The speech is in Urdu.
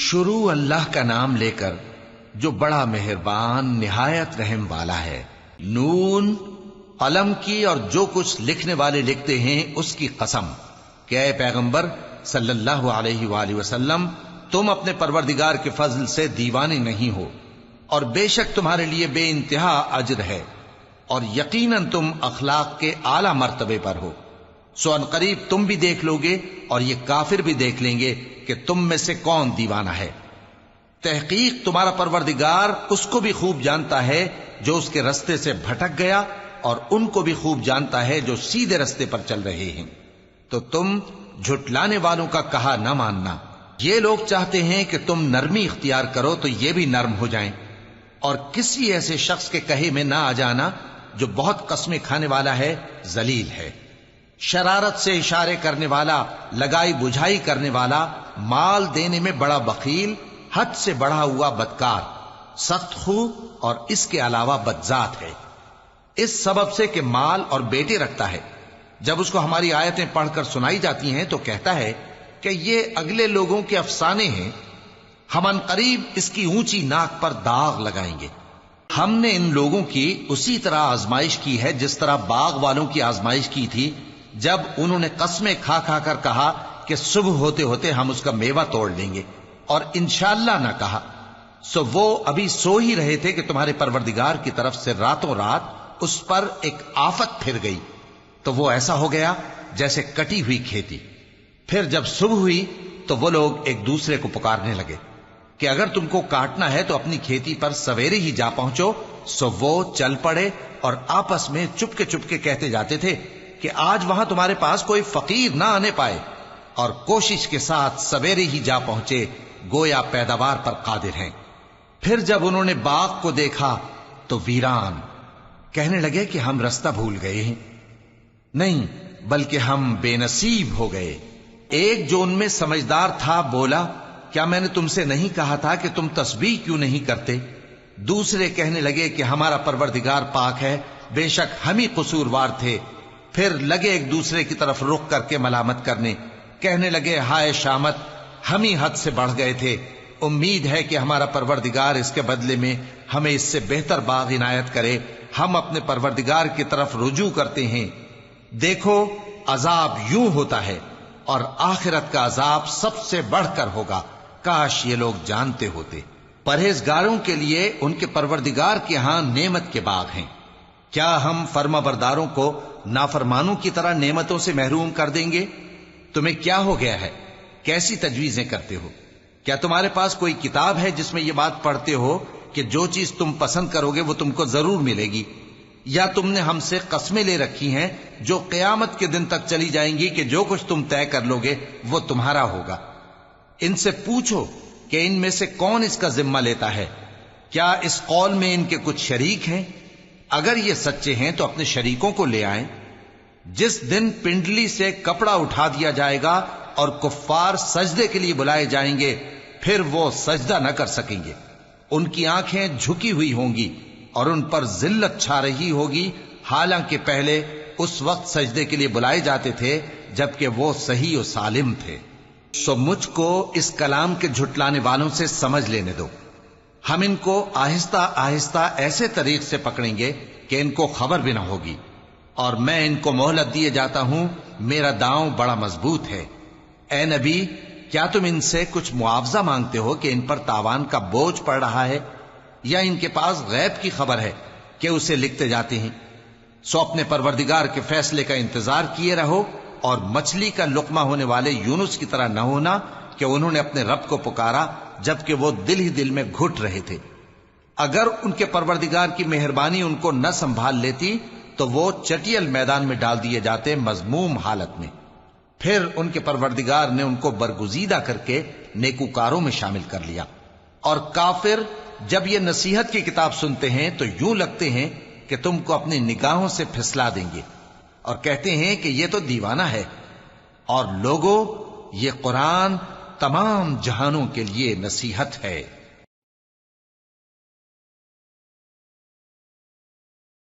شروع اللہ کا نام لے کر جو بڑا مہربان نہایت رحم والا ہے۔ نون، قلم کی اور جو کچھ لکھنے والے لکھتے ہیں اس کی قسم کہ اے پیغمبر صلی اللہ علیہ وآلہ وسلم، تم اپنے پروردگار کے فضل سے دیوانے نہیں ہو، اور بے شک تمہارے لیے بے انتہا اجر ہے، اور یقیناً تم اخلاق کے اعلی مرتبے پر ہو۔ سو ان قریب تم بھی دیکھ لو گے اور یہ کافر بھی دیکھ لیں گے کہ تم میں سے کون دیوانہ ہے۔ تحقیق تمہارا پروردگار اس کو بھی خوب جانتا ہے جو اس کے رستے سے بھٹک گیا، اور ان کو بھی خوب جانتا ہے جو سیدھے رستے پر چل رہے ہیں۔ تو تم جھٹلانے والوں کا کہا نہ ماننا۔ یہ لوگ چاہتے ہیں کہ تم نرمی اختیار کرو تو یہ بھی نرم ہو جائیں، اور کسی ایسے شخص کے کہے میں نہ آ جانا جو بہت قسمیں کھانے والا ہے، ذلیل ہے، شرارت سے اشارے کرنے والا، لگائی بجھائی کرنے والا، مال دینے میں بڑا بخیل، حد سے بڑھا ہوا بدکار، سخت خو اور اس کے علاوہ بدذات ہے، اس سبب سے کہ مال اور بیٹے رکھتا ہے۔ جب اس کو ہماری آیتیں پڑھ کر سنائی جاتی ہیں تو کہتا ہے کہ یہ اگلے لوگوں کے افسانے ہیں، ہم ان قریب اس کی اونچی ناک پر داغ لگائیں گے۔ ہم نے ان لوگوں کی اسی طرح آزمائش کی ہے جس طرح باغ والوں کی آزمائش کی تھی، جب انہوں نے قسمیں کھا کھا کر کہا کہ صبح ہوتے ہوتے ہم اس کا میوہ توڑ لیں گے، اور انشاءاللہ نہ کہا۔ سو وہ ابھی سو ہی رہے تھے کہ تمہارے پروردگار کی طرف سے راتوں رات اس پر ایک آفت پھر گئی، تو وہ ایسا ہو گیا جیسے کٹی ہوئی کھیتی۔ پھر جب صبح ہوئی تو وہ لوگ ایک دوسرے کو پکارنے لگے کہ اگر تم کو کاٹنا ہے تو اپنی کھیتی پر سویرے ہی جا پہنچو۔ سو وہ چل پڑے اور آپس میں چپ کے کہتے جاتے تھے کہ آج وہاں تمہارے پاس کوئی فقیر نہ آنے پائے، اور کوشش کے ساتھ سویرے ہی جا پہنچے، گویا پیداوار پر قادر ہیں۔ پھر جب انہوں نے باغ کو دیکھا تو ویران، کہنے لگے کہ ہم رستہ بھول گئے ہیں، نہیں بلکہ ہم بے نصیب ہو گئے۔ ایک جو ان میں سمجھدار تھا بولا، کیا میں نے تم سے نہیں کہا تھا کہ تم تسبیح کیوں نہیں کرتے؟ دوسرے کہنے لگے کہ ہمارا پروردگار پاک ہے، بے شک ہم ہی قصوروار تھے۔ پھر لگے ایک دوسرے کی طرف رخ کر کے ملامت کرنے، کہنے لگے ہائے شامت، ہم ہی حد سے بڑھ گئے تھے، امید ہے کہ ہمارا پروردگار اس کے بدلے میں ہمیں اس سے بہتر باغ عنایت کرے، ہم اپنے پروردگار کی طرف رجوع کرتے ہیں۔ دیکھو عذاب یوں ہوتا ہے، اور آخرت کا عذاب سب سے بڑھ کر ہوگا، کاش یہ لوگ جانتے ہوتے۔ پرہیزگاروں کے لیے ان کے پروردگار کے ہاں نعمت کے باغ ہیں۔ کیا ہم فرما برداروں کو نافرمانوں کی طرح نعمتوں سے محروم کر دیں گے؟ تمہیں کیا ہو گیا ہے؟ کیسی تجویزیں کرتے ہو؟ کیا تمہارے پاس کوئی کتاب ہے جس میں یہ بات پڑھتے ہو کہ جو چیز تم پسند کرو گے وہ تم کو ضرور ملے گی؟ یا تم نے ہم سے قسمیں لے رکھی ہیں جو قیامت کے دن تک چلی جائیں گی کہ جو کچھ تم طے کر لو گے وہ تمہارا ہوگا؟ ان سے پوچھو کہ ان میں سے کون اس کا ذمہ لیتا ہے؟ کیا اس قول میں ان کے کچھ شریک ہیں؟ اگر یہ سچے ہیں تو اپنے شریکوں کو لے آئیں۔ جس دن پنڈلی سے کپڑا اٹھا دیا جائے گا اور کفار سجدے کے لیے بلائے جائیں گے، پھر وہ سجدہ نہ کر سکیں گے، ان کی آنکھیں جھکی ہوئی ہوں گی اور ان پر ذلت چھا رہی ہوگی، حالانکہ پہلے اس وقت سجدے کے لیے بلائے جاتے تھے جبکہ وہ صحیح و سالم تھے۔ سو مجھ کو اس کلام کے جھٹلانے والوں سے سمجھ لینے دو، ہم ان کو آہستہ آہستہ ایسے طریق سے پکڑیں گے کہ ان کو خبر بھی نہ ہوگی، اور میں ان کو مہلت دیے جاتا ہوں، میرا داؤں بڑا مضبوط ہے۔ اے نبی، کیا تم ان سے کچھ معاوضہ مانگتے ہو کہ ان پر تاوان کا بوجھ پڑ رہا ہے، یا ان کے پاس غیب کی خبر ہے کہ اسے لکھتے جاتے ہیں؟ سو اپنے پروردگار کے فیصلے کا انتظار کیے رہو، اور مچھلی کا لقمہ ہونے والے یونس کی طرح نہ ہونا کہ انہوں نے اپنے رب کو پکارا جبکہ وہ دل ہی دل میں گھٹ رہے تھے۔ اگر ان کے پروردگار کی مہربانی ان کو نہ سنبھال لیتی تو وہ چٹیل میدان میں ڈال دیے جاتے مذموم حالت میں۔ پھر ان کے پروردگار نے ان کو برگزیدہ کر کے نیکوکاروں میں شامل کر لیا۔ اور کافر جب یہ نصیحت کی کتاب سنتے ہیں تو یوں لگتے ہیں کہ تم کو اپنی نگاہوں سے پھسلا دیں گے، اور کہتے ہیں کہ یہ تو دیوانہ ہے۔ اور لوگوں، یہ قرآن تمام جہانوں کے لیے نصیحت ہے۔